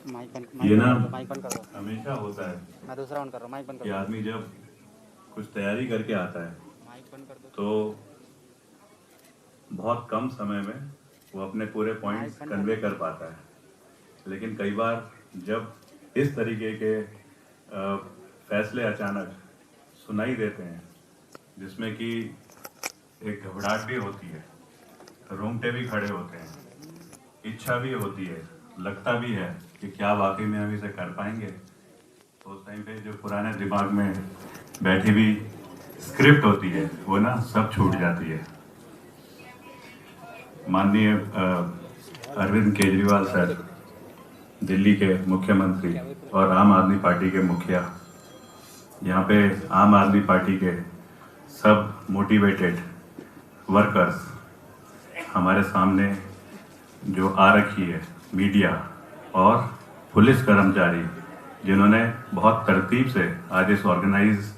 ये ना हमेशा होता है मैं दूसरा ऑन कर रहा हूँ, माइक बंद कर कि दो। आदमी जब कुछ तैयारी करके आता है माइक बंद कर दो तो बहुत कम समय में वो अपने पूरे पॉइंट्स कन्वे कर पाता है, लेकिन कई बार जब इस तरीके के फैसले अचानक सुनाई देते हैं जिसमें कि एक घबराहट भी होती है, रोंगटे भी खड़े होते हैं, इच्छा भी होती है, लगता भी है कि क्या वाकई में हम इसे कर पाएंगे, तो उस टाइम पे जो पुराने दिमाग में बैठी हुई स्क्रिप्ट होती है वो ना सब छूट जाती है। माननीय अरविंद केजरीवाल सर, दिल्ली के मुख्यमंत्री और आम आदमी पार्टी के मुखिया, यहाँ पे आम आदमी पार्टी के सब मोटिवेटेड वर्कर्स हमारे सामने जो आ रखी है, मीडिया और पुलिस कर्मचारी जिन्होंने बहुत तरतीब से आज इस ऑर्गेनाइज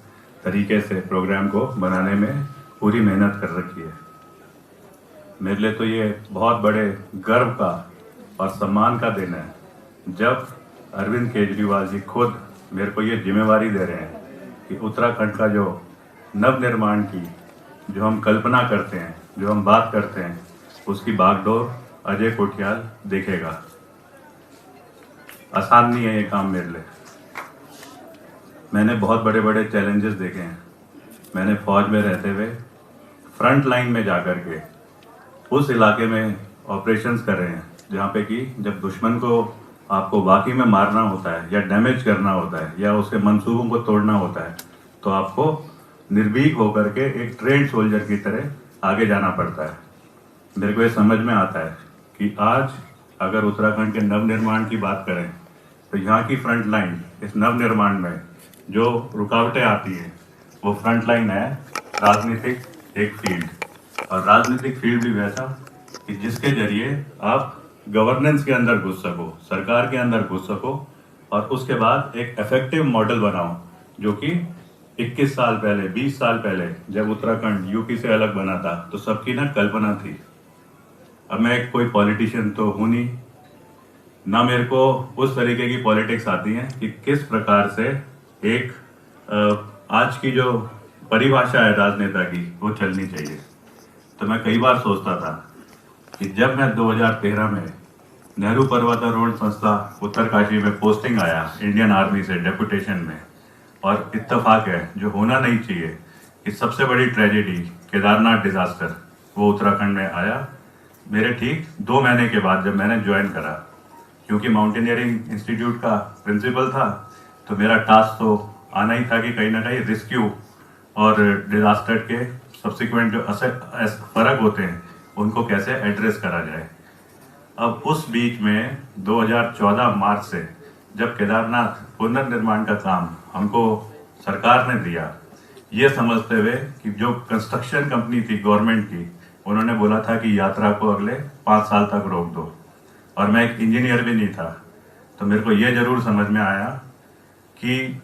तरीके से प्रोग्राम को बनाने में पूरी मेहनत कर रखी है। मेरे लिए तो ये बहुत बड़े गर्व का और सम्मान का दिन है जब अरविंद केजरीवाल जी खुद मेरे को ये जिम्मेवारी दे रहे हैं कि उत्तराखंड का जो नवनिर्माण की जो हम कल्पना करते हैं, जो हम बात करते हैं, उसकी बागडोर अजय कोठियाल देखेगा। आसान नहीं है ये काम मेरे लिए। मैंने बहुत बड़े बड़े चैलेंजेस देखे हैं। मैंने फौज में रहते हुए फ्रंट लाइन में जाकर के उस इलाके में ऑपरेशंस कर रहे हैं जहाँ पे कि जब दुश्मन को आपको वाकई में मारना होता है या डैमेज करना होता है या उसके मंसूबों को तोड़ना होता है तो आपको निर्भीक होकर के एक ट्रेंड सोल्जर की तरह आगे जाना पड़ता है। मेरे को ये समझ में आता है कि आज अगर उत्तराखंड के नवनिर्माण की बात करें तो यहाँ की फ्रंट लाइन इस नवनिर्माण में जो रुकावटें आती हैं वो फ्रंट लाइन है राजनीतिक एक फील्ड, और राजनीतिक फील्ड भी वैसा कि जिसके जरिए आप गवर्नेंस के अंदर घुस सको, सरकार के अंदर घुस सको और उसके बाद एक इफेक्टिव मॉडल बनाओ जो कि 21 साल पहले, 20 साल पहले जब उत्तराखंड यूपी से अलग बना था तो सबकी ना कल्पना थी। अब मैं कोई पॉलिटिशियन तो हूं नहीं, ना मेरे को उस तरीके की पॉलिटिक्स आती है कि किस प्रकार से एक आज की जो परिभाषा है राजनेता की वो चलनी चाहिए। तो मैं कई बार सोचता था कि जब मैं 2013 में नेहरू पर्वतारोहण संस्था उत्तरकाशी में पोस्टिंग आया इंडियन आर्मी से डेपुटेशन में, और इत्तेफाक है जो होना नहीं चाहिए कि सबसे बड़ी ट्रेजेडी केदारनाथ डिजास्टर वो उत्तराखंड में आया मेरे ठीक 2 महीने के बाद जब मैंने ज्वाइन करा। क्योंकि माउंटेनियरिंग इंस्टीट्यूट का प्रिंसिपल था तो मेरा टास्क तो आना ही था कि कहीं ना कहीं रिस्क्यू और डिजास्टर के सब्सिक्वेंट जो फर्क होते हैं उनको कैसे एड्रेस करा जाए। अब उस बीच में 2014 मार्च से जब केदारनाथ पुनर्निर्माण का काम हमको सरकार ने दिया, ये समझते हुए कि जो कंस्ट्रक्शन कंपनी थी गवर्नमेंट की, उन्होंने बोला था कि यात्रा को अगले 5 साल तक रोक दो, और मैं एक इंजीनियर भी नहीं था तो मेरे को ये जरूर समझ में आया कि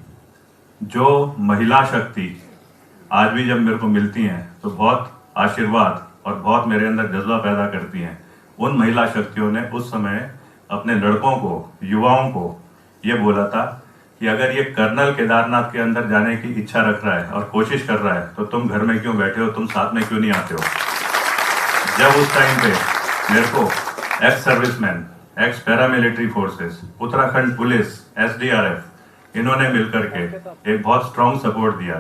जो महिला शक्ति आज भी जब मेरे को मिलती हैं तो बहुत आशीर्वाद और बहुत मेरे अंदर जज्बा पैदा करती हैं। उन महिला शक्तियों ने उस समय अपने लड़कों को, युवाओं को ये बोला था कि अगर ये कर्नल केदारनाथ के अंदर जाने की इच्छा रख रहा है और कोशिश कर रहा है तो तुम घर में क्यों बैठे हो, तुम साथ में क्यों नहीं आते हो। जब उस टाइम पे मेरे को ex serviceman, x paramilitary forces, Uttarakhand police, SDRF इन्होंने मिलकर के एक बहुत स्ट्रॉन्ग सपोर्ट दिया,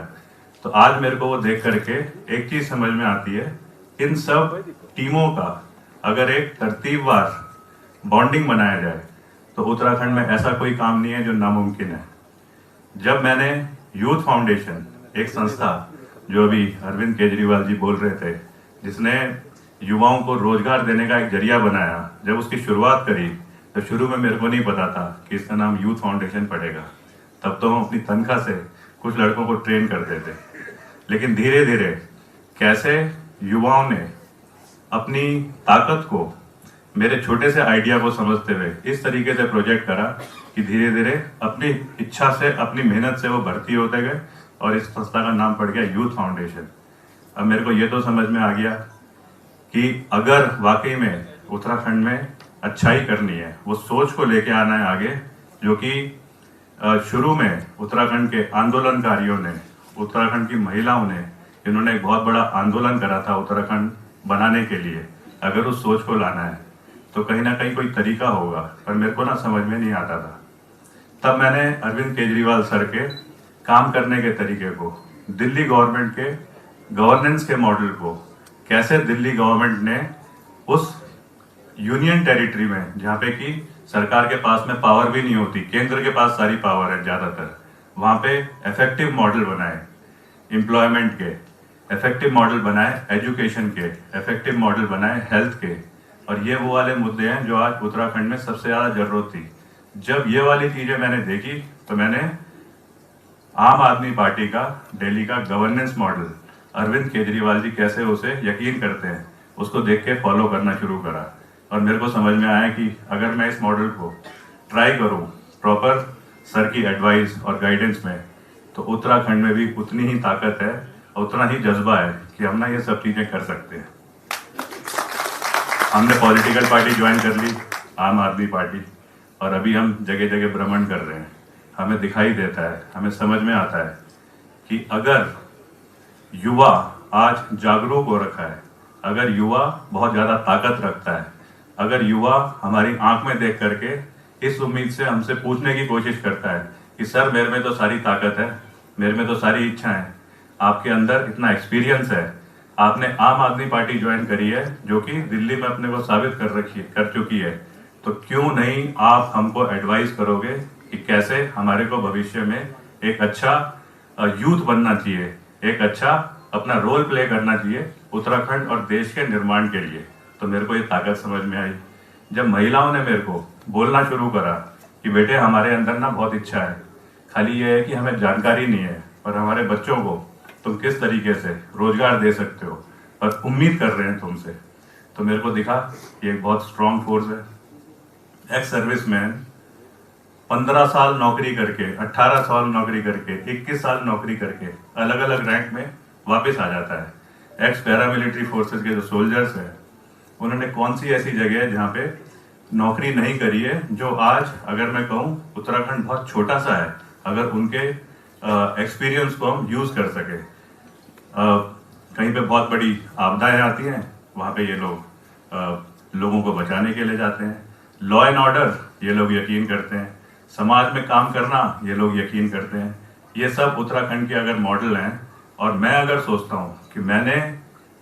तो आज मेरे को वो देख करके एक चीज समझ में आती है, इन सब टीमों का अगर एक तरतीबवार बॉन्डिंग बनाया जाए तो उत्तराखंड में ऐसा कोई काम नहीं है जो नामुमकिन है। जब मैंने यूथ फाउंडेशन, एक संस्था जो अभी अरविंद केजरीवाल जी बोल रहे थे, जिसने युवाओं को रोजगार देने का एक जरिया बनाया, जब उसकी शुरुआत करी तो शुरू में मेरे को नहीं पता था कि इसका नाम यूथ फाउंडेशन पड़ेगा। तब तो हम अपनी तनख्वाह से कुछ लड़कों को ट्रेन करते थे, लेकिन धीरे धीरे कैसे युवाओं ने अपनी ताकत को मेरे छोटे से आइडिया को समझते हुए इस तरीके से प्रोजेक्ट करा कि धीरे धीरे अपनी इच्छा से, अपनी मेहनत से वो भर्ती होते गए और इस संस्था का नाम पड़ गया यूथ फाउंडेशन। अब मेरे को ये तो समझ में आ गया कि अगर वाकई में उत्तराखंड में अच्छाई करनी है, वो सोच को लेके आना है आगे, जो कि शुरू में उत्तराखंड के आंदोलनकारियों ने, उत्तराखंड की महिलाओं ने, इन्होंने एक बहुत बड़ा आंदोलन करा था उत्तराखंड बनाने के लिए। अगर उस सोच को लाना है तो कहीं ना कहीं कोई तरीका होगा, पर मेरे को ना समझ में नहीं आता था। तब मैंने अरविंद केजरीवाल सर के काम करने के तरीके को, दिल्ली गवर्नमेंट के गवर्नेंस के मॉडल को, कैसे दिल्ली गवर्नमेंट ने उस यूनियन टेरिटरी में, जहाँ पे कि सरकार के पास में पावर भी नहीं होती, केंद्र के पास सारी पावर है ज्यादातर, वहां पे इफेक्टिव मॉडल बनाए, एम्प्लॉयमेंट के इफेक्टिव मॉडल बनाए, एजुकेशन के इफेक्टिव मॉडल बनाए, हेल्थ के। और ये वो वाले मुद्दे हैं जो आज उत्तराखंड में सबसे ज्यादा जरूरत थी। जब ये वाली चीजें मैंने देखी तो मैंने आम आदमी पार्टी का दिल्ली का गवर्नेंस मॉडल, अरविंद केजरीवाल जी कैसे उसे यकीन करते हैं, उसको देख के फॉलो करना शुरू करा। और मेरे को समझ में आया कि अगर मैं इस मॉडल को ट्राई करूं प्रॉपर सर की एडवाइस और गाइडेंस में, तो उत्तराखंड में भी उतनी ही ताकत है और उतना ही जज्बा है कि हम ना ये सब चीजें कर सकते हैं। हमने पॉलिटिकल पार्टी ज्वाइन कर ली, आम आदमी पार्टी, और अभी हम जगह जगह भ्रमण कर रहे हैं। हमें दिखाई देता है, हमें समझ में आता है कि अगर युवा आज जागरूक हो रखा है, अगर युवा बहुत ज्यादा ताकत रखता है, अगर युवा हमारी आंख में देख करके इस उम्मीद से हमसे पूछने की कोशिश करता है कि सर मेरे में तो सारी ताकत है, मेरे में तो सारी इच्छा है, आपके अंदर इतना एक्सपीरियंस है, आपने आम आदमी पार्टी ज्वाइन करी है जो कि दिल्ली में अपने को साबित कर चुकी है, तो क्यों नहीं आप हमको एडवाइस करोगे कि कैसे हमारे को भविष्य में एक अच्छा यूथ बनना चाहिए, एक अच्छा अपना रोल प्ले करना चाहिए उत्तराखंड और देश के निर्माण के लिए। तो मेरे को ये ताकत समझ में आई जब महिलाओं ने मेरे को बोलना शुरू करा कि बेटे हमारे अंदर ना बहुत इच्छा है, खाली ये है कि हमें जानकारी नहीं है, और हमारे बच्चों को तुम किस तरीके से रोजगार दे सकते हो और उम्मीद कर रहे हैं तुमसे। तो मेरे को दिखा ये एक बहुत स्ट्रांग फोर्स है। एक्स सर्विसमैन 15 साल नौकरी करके, 18 साल नौकरी करके, 21 साल नौकरी करके अलग अलग रैंक में वापस आ जाता है। एक्स पैरामिलिट्री फोर्सेस के जो सोल्जर्स हैं, उन्होंने कौन सी ऐसी जगह है जहाँ पे नौकरी नहीं करी है, जो आज अगर मैं कहूँ उत्तराखंड बहुत छोटा सा है, अगर उनके एक्सपीरियंस को हम यूज कर सके। कहीं पे बहुत बड़ी आपदाएं आती हैं, वहाँ पे ये लोग लोगों को बचाने के लिए जाते हैं। लॉ एंड ऑर्डर ये लोग यकीन करते हैं, समाज में काम करना ये लोग यकीन करते हैं। ये सब उत्तराखंड के अगर मॉडल हैं, और मैं अगर सोचता हूँ कि मैंने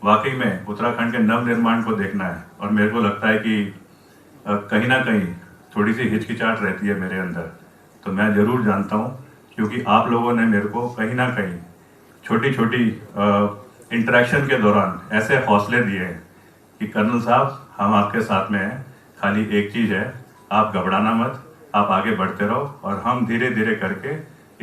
वाकई में उत्तराखंड के नव निर्माण को देखना है, और मेरे को लगता है कि कहीं ना कहीं थोड़ी सी हिचकिचाहट रहती है मेरे अंदर, तो मैं जरूर जानता हूँ, क्योंकि आप लोगों ने मेरे को कहीं ना कहीं छोटी छोटी इंटरेक्शन के दौरान ऐसे हौसले दिए हैं कि कर्नल साहब हम आपके साथ में हैं, खाली एक चीज़ है, आप घबराना मत, आप आगे बढ़ते रहो। और हम धीरे धीरे करके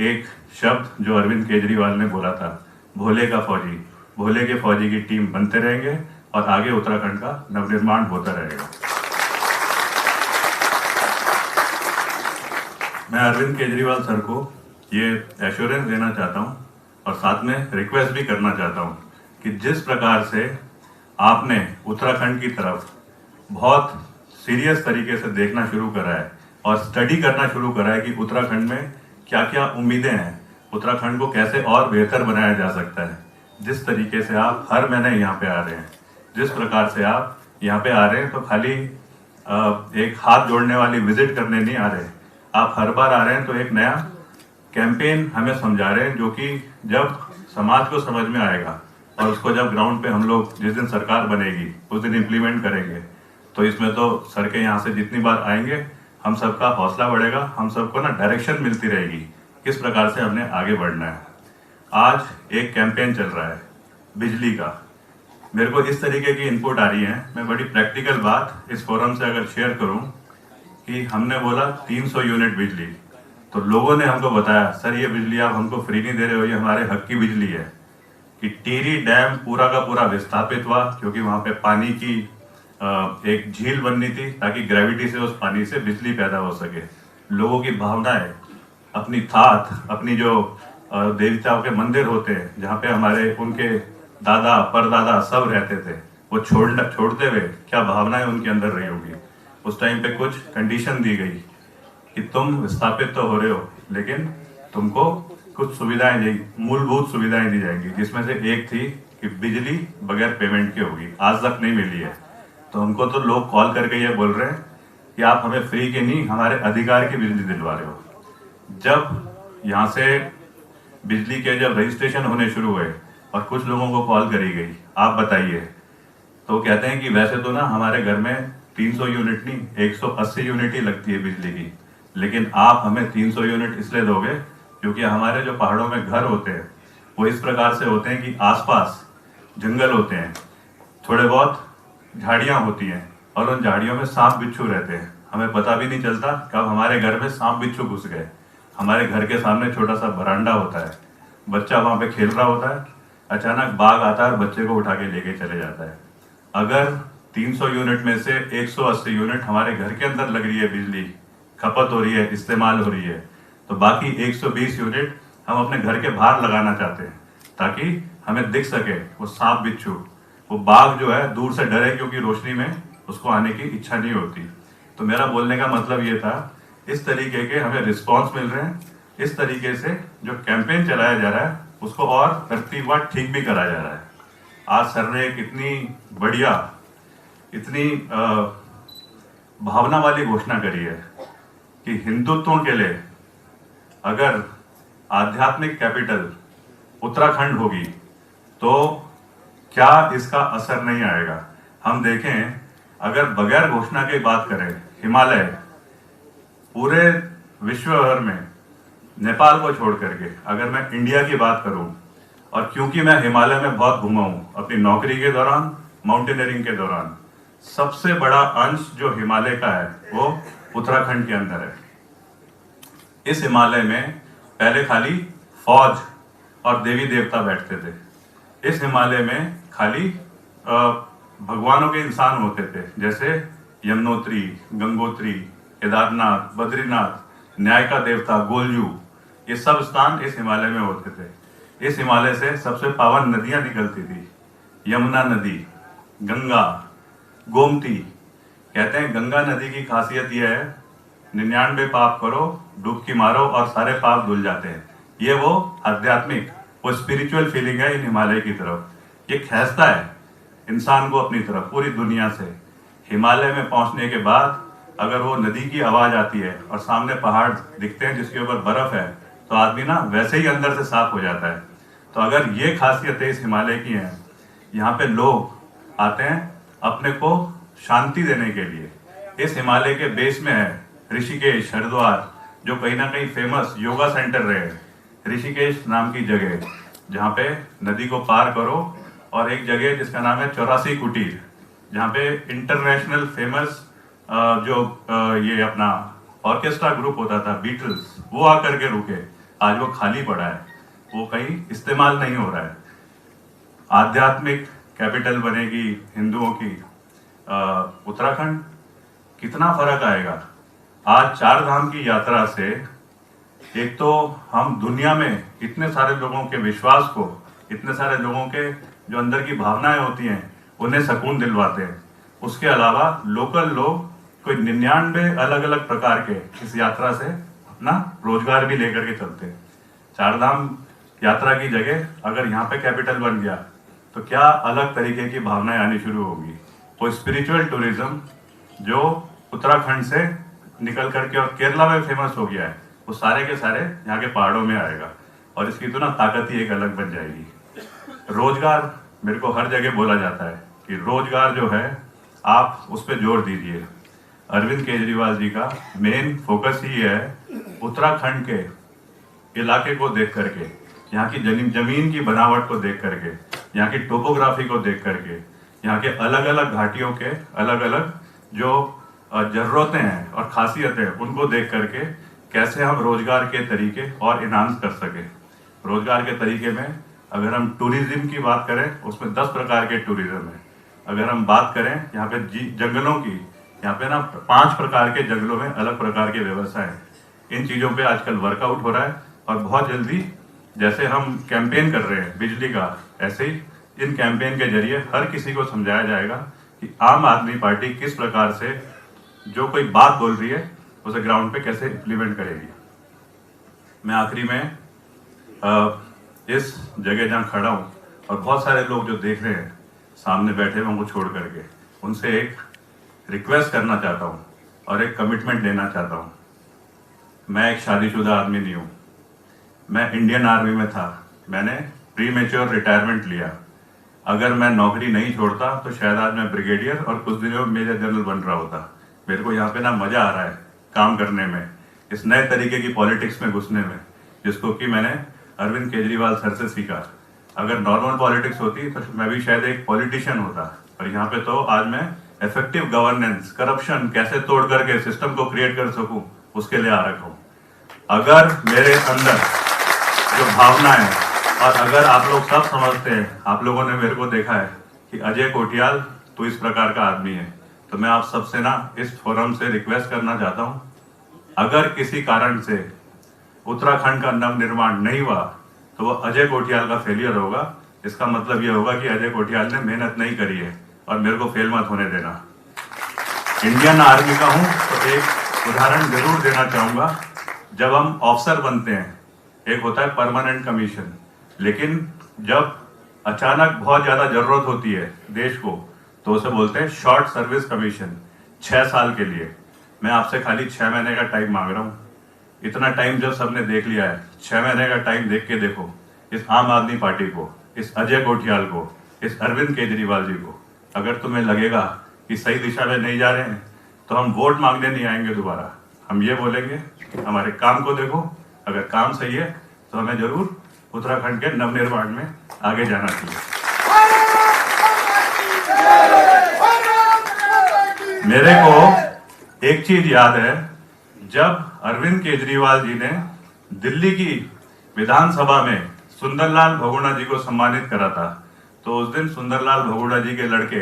एक शब्द जो अरविंद केजरीवाल ने बोला था, भोले का फौजी, भोले के फौजी की टीम बनते रहेंगे और आगे उत्तराखंड का नवनिर्माण होता रहेगा। मैं अरविंद केजरीवाल सर को ये एश्योरेंस देना चाहता हूँ और साथ में रिक्वेस्ट भी करना चाहता हूँ कि जिस प्रकार से आपने उत्तराखंड की तरफ बहुत सीरियस तरीके से देखना शुरू करा है और स्टडी करना शुरू करा है कि उत्तराखंड में क्या क्या उम्मीदें हैं, उत्तराखंड को कैसे और बेहतर बनाया जा सकता है, जिस तरीके से आप हर महीने यहाँ पे आ रहे हैं, जिस प्रकार से आप यहाँ पे आ रहे हैं, तो खाली एक हाथ जोड़ने वाली विजिट करने नहीं आ रहे, आप हर बार आ रहे हैं तो एक नया कैंपेन हमें समझा रहे हैं, जो कि जब समाज को समझ में आएगा और उसको जब ग्राउंड पे हम लोग जिस दिन सरकार बनेगी उस दिन इम्प्लीमेंट करेंगे, तो इसमें तो सर के यहाँ से जितनी बार आएंगे हम सबका हौसला बढ़ेगा, हम सबको ना डायरेक्शन मिलती रहेगी किस प्रकार से हमने आगे बढ़ना है। आज एक कैंपेन चल रहा है बिजली का, मेरे को इस तरीके की इनपुट आ रही है, मैं बड़ी प्रैक्टिकल बात इस फोरम से अगर शेयर करूं कि हमने बोला 300 यूनिट बिजली, तो लोगों ने हमको बताया सर ये बिजली आप हमको फ्री नहीं दे रहे हो, ये हमारे हक की बिजली है। कि टिहरी डैम पूरा का पूरा विस्थापित हुआ क्योंकि वहां पे पानी की एक झील बननी थी ताकि ग्रेविटी से उस पानी से बिजली पैदा हो सके। लोगों की भावनाएं, अपनी थात, अपनी जो देवताओं के मंदिर होते हैं जहाँ पे हमारे उनके दादा परदादा सब रहते थे, वो छोड़ते हुए क्या भावनाएं उनके अंदर रही होगी। उस टाइम पे कुछ कंडीशन दी गई कि तुम विस्थापित तो हो रहे हो, लेकिन तुमको कुछ सुविधाएं दी, मूलभूत सुविधाएं दी जाएंगी, जिसमें से एक थी कि बिजली बगैर पेमेंट की होगी। आज तक नहीं मिली है। तो हमको तो लोग कॉल करके ये बोल रहे हैं कि आप हमें फ्री की नहीं, हमारे अधिकार की बिजली दिलवा रहे हो। जब यहाँ से बिजली के जब रजिस्ट्रेशन होने शुरू हुए और कुछ लोगों को कॉल करी गई, आप बताइए, तो कहते हैं कि वैसे तो ना हमारे घर में 300 यूनिट नहीं 180 यूनिट ही लगती है बिजली की, लेकिन आप हमें 300 यूनिट इसलिए दोगे क्योंकि हमारे जो पहाड़ों में घर होते हैं वो इस प्रकार से होते हैं कि आसपास जंगल होते हैं, थोड़े बहुत झाड़ियां होती हैं और उन झाड़ियों में सांप बिच्छू रहते हैं। हमें पता भी नहीं चलता कब हमारे घर में सांप बिच्छू घुस गए। हमारे घर के सामने छोटा सा बरामदा होता है, बच्चा वहां पे खेल रहा होता है, अचानक बाघ आता है और बच्चे को उठा के लेके चले जाता है। अगर 300 यूनिट में से 180 यूनिट हमारे घर के अंदर लग रही है, बिजली खपत हो रही है, इस्तेमाल हो रही है, तो बाकी 120 यूनिट हम अपने घर के बाहर लगाना चाहते हैं ताकि हमें दिख सके वो सांप बिच्छू, वो बाघ जो है दूर से डरे, क्योंकि रोशनी में उसको आने की इच्छा नहीं होती। तो मेरा बोलने का मतलब ये था, इस तरीके के हमें रिस्पॉन्स मिल रहे हैं, इस तरीके से जो कैंपेन चलाया जा रहा है उसको और तरतीबवार ठीक भी करा जा रहा है। आज सर ने एक इतनी बढ़िया, इतनी भावना वाली घोषणा करी है कि हिंदुत्व के लिए अगर आध्यात्मिक कैपिटल उत्तराखंड होगी तो क्या इसका असर नहीं आएगा। हम देखें, अगर बगैर घोषणा की बात करें, हिमालय पूरे विश्व भर में नेपाल को छोड़ करके अगर मैं इंडिया की बात करूं, और क्योंकि मैं हिमालय में बहुत घूमा हूं अपनी नौकरी के दौरान, माउंटेनियरिंग के दौरान, सबसे बड़ा अंश जो हिमालय का है वो उत्तराखंड के अंदर है। इस हिमालय में पहले खाली फौज और देवी देवता बैठते थे। इस हिमालय में खाली भगवानों के इंसान होते थे, जैसे यमुनोत्री, गंगोत्री, केदारनाथ, बद्रीनाथ, न्याय का देवता गोलजू, ये सब स्थान इस हिमालय में होते थे। इस हिमालय से सबसे पावन नदियां निकलती थी, यमुना नदी, गंगा, गोमती। कहते हैं गंगा नदी की खासियत यह है, 99 पाप करो, डुबकी मारो और सारे पाप धुल जाते हैं। ये वो आध्यात्मिक, वो स्पिरिचुअल फीलिंग है इन हिमालय की तरफ। ये खींचता है इंसान को अपनी तरफ पूरी दुनिया से। हिमालय में पहुंचने के बाद अगर वो नदी की आवाज आती है और सामने पहाड़ दिखते हैं जिसके ऊपर बर्फ है, तो आदमी ना वैसे ही अंदर से साफ हो जाता है। तो अगर ये खासियतें इस हिमालय की हैं, यहाँ पे लोग आते हैं अपने को शांति देने के लिए। इस हिमालय के बेस में है ऋषिकेश, हरिद्वार, जो कहीं ना कहीं फेमस योगा सेंटर रहे। ऋषिकेश नाम की जगह जहाँ पे नदी को पार करो, और एक जगह जिसका नाम है 84 कुटीर, जहाँ पे इंटरनेशनल फेमस ये अपना ऑर्केस्ट्रा ग्रुप होता था बीटल्स, वो आकर के रुके। आज वो खाली पड़ा है, वो कहीं इस्तेमाल नहीं हो रहा है। आध्यात्मिक कैपिटल बनेगी हिंदुओं की उत्तराखंड, कितना फर्क आएगा। आज 4 धाम की यात्रा से एक तो हम दुनिया में इतने सारे लोगों के विश्वास को, इतने सारे लोगों के जो अंदर की भावनाएं होती हैं उन्हें सुकून दिलवाते हैं। उसके अलावा लोकल लोग कोई 99 अलग अलग प्रकार के इस यात्रा से अपना रोजगार भी लेकर के चलते हैं। 4 धाम यात्रा की जगह अगर यहाँ पे कैपिटल बन गया तो क्या अलग तरीके की भावनाएं आनी शुरू होगी। वो स्पिरिचुअल टूरिज्म जो उत्तराखंड से निकल करके और केरला में फेमस हो गया है, वो सारे के सारे यहाँ के पहाड़ों में आएगा, और इसकी तो ना ताकत ही एक अलग बन जाएगी। रोजगार, मेरे को हर जगह बोला जाता है कि रोजगार जो है आप उस पर जोर दीजिए। अरविंद केजरीवाल जी का मेन फोकस ही है उत्तराखंड के इलाके को देख करके, यहाँ की जमीन की बनावट को देख करके, यहाँ की टोपोग्राफी को देख करके, यहाँ के अलग अलग घाटियों के अलग अलग जो जरूरतें हैं और खासियतें, उनको देख करके कैसे हम रोजगार के तरीके और इन्हांस कर सके। रोजगार के तरीके में अगर हम टूरिज्म की बात करें, उसमें 10 प्रकार के टूरिज्म है। अगर हम बात करें यहाँ पे जंगलों की, यहाँ पे ना 5 प्रकार के जंगलों में अलग प्रकार के व्यवसाय हैं। इन चीजों पे आजकल वर्कआउट हो रहा है, और बहुत जल्दी जैसे हम कैंपेन कर रहे हैं बिजली का, ऐसे ही इन कैंपेन के जरिए हर किसी को समझाया जाएगा कि आम आदमी पार्टी किस प्रकार से जो कोई बात बोल रही है उसे ग्राउंड पे कैसे इम्प्लीमेंट करेगी। मैं आखिरी में इस जगह जहाँ खड़ा हूँ और बहुत सारे लोग जो देख रहे हैं सामने बैठे हुए उनको छोड़ करके, उनसे एक रिक्वेस्ट करना चाहता हूँ और एक कमिटमेंट लेना चाहता हूँ। मैं एक शादीशुदा आदमी नहीं हूँ। मैं इंडियन आर्मी में था, मैंने प्री मेच्योर रिटायरमेंट लिया। अगर मैं नौकरी नहीं छोड़ता तो शायद आज मैं ब्रिगेडियर और कुछ दिनों में मेजर जनरल बन रहा होता। मेरे को यहाँ पे ना मजा आ रहा है काम करने में, इस नए तरीके की पॉलिटिक्स में घुसने में, जिसको कि मैंने अरविंद केजरीवाल सर से सीखा। अगर नॉर्मल पॉलिटिक्स होती तो मैं भी शायद एक पॉलिटिशियन होता, और यहाँ पे तो आज मैं इफेक्टिव गवर्नेंस, करप्शन कैसे तोड़ करके सिस्टम को क्रिएट कर सकूं उसके लिए आ रखा हूँ। अगर मेरे अंदर जो भावना है, और अगर आप लोग सब समझते हैं, आप लोगों ने मेरे को देखा है कि अजय कोटियाल तो इस प्रकार का आदमी है, तो मैं आप सबसे ना इस फोरम से रिक्वेस्ट करना चाहता हूँ, अगर किसी कारण से उत्तराखंड का नवनिर्माण नहीं हुआ तो वो अजय कोटियाल का फेलियर होगा। इसका मतलब ये होगा कि अजय कोटियाल ने मेहनत नहीं करी है, और मेरे को फेल मत होने देना। इंडियन आर्मी का हूं तो एक उदाहरण जरूर देना चाहूंगा। जब हम ऑफिसर बनते हैं, एक होता है परमानेंट कमीशन, लेकिन जब अचानक बहुत ज्यादा जरूरत होती है देश को तो उसे बोलते हैं शॉर्ट सर्विस कमीशन, 6 साल के लिए। मैं आपसे खाली 6 महीने का टाइम मांग रहा हूँ। इतना टाइम जब सबने देख लिया है, 6 महीने का टाइम देख के देखो इस आम आदमी पार्टी को, इस अजय कोटियाल को, इस अरविंद केजरीवाल जी को। अगर तुम्हें लगेगा कि सही दिशा में नहीं जा रहे हैं तो हम वोट मांगने नहीं आएंगे दोबारा। हम ये बोलेंगे हमारे काम को देखो, अगर काम सही है तो हमें जरूर उत्तराखंड के नवनिर्माण में आगे जाना चाहिए। मेरे को एक चीज याद है, जब अरविंद केजरीवाल जी ने दिल्ली की विधानसभा में सुंदरलाल बहुगुणा जी को सम्मानित करा था, तो उस दिन सुंदरलाल बहुगुणा जी के लड़के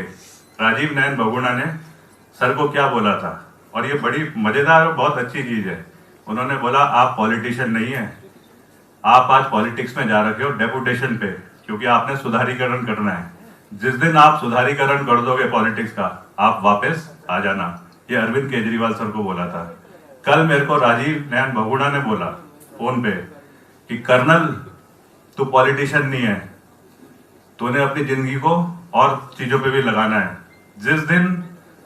राजीव नयन बहुगुणा ने सर को क्या बोला था, और ये बड़ी मजेदार और बहुत अच्छी चीज है। उन्होंने बोला आप पॉलिटिशियन नहीं है, आप आज पॉलिटिक्स में जा रखे हो डेपुटेशन पे, क्योंकि आपने सुधारीकरण करना है। जिस दिन आप सुधारीकरण कर दोगे पॉलिटिक्स का, आप वापस आ जाना। ये अरविंद केजरीवाल सर को बोला था। कल मेरे को राजीव नयन बहुगुणा ने बोला फोन पे कि कर्नल तू पॉलिटिशियन नहीं है, तूने अपनी जिंदगी को और चीजों पे भी लगाना है। जिस दिन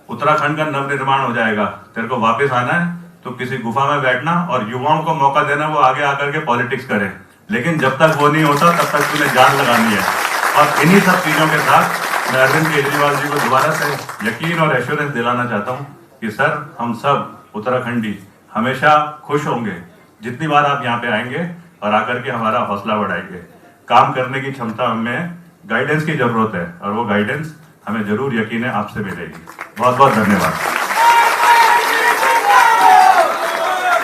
उत्तराखंड का नवनिर्माण हो जाएगा, तेरे को वापस आना है तो किसी गुफा में बैठना और युवाओं को मौका देना वो आगे आकर के पॉलिटिक्स करें। लेकिन जब तक वो नहीं होता तब तक तूने जान लगानी है। और इन्हीं सब चीजों के साथ मैं अरविंद केजरीवाल जी को दोबारा से यकीन और एश्योरेंस दिलाना चाहता हूँ कि सर, हम सब उत्तराखंडी हमेशा खुश होंगे जितनी बार आप यहाँ पे आएंगे और आकर के हमारा हौसला बढ़ाएंगे। काम करने की क्षमता हमें गाइडेंस की जरूरत है, और वो गाइडेंस हमें जरूर यकीन है आपसे मिलेगी। बहुत बहुत धन्यवाद।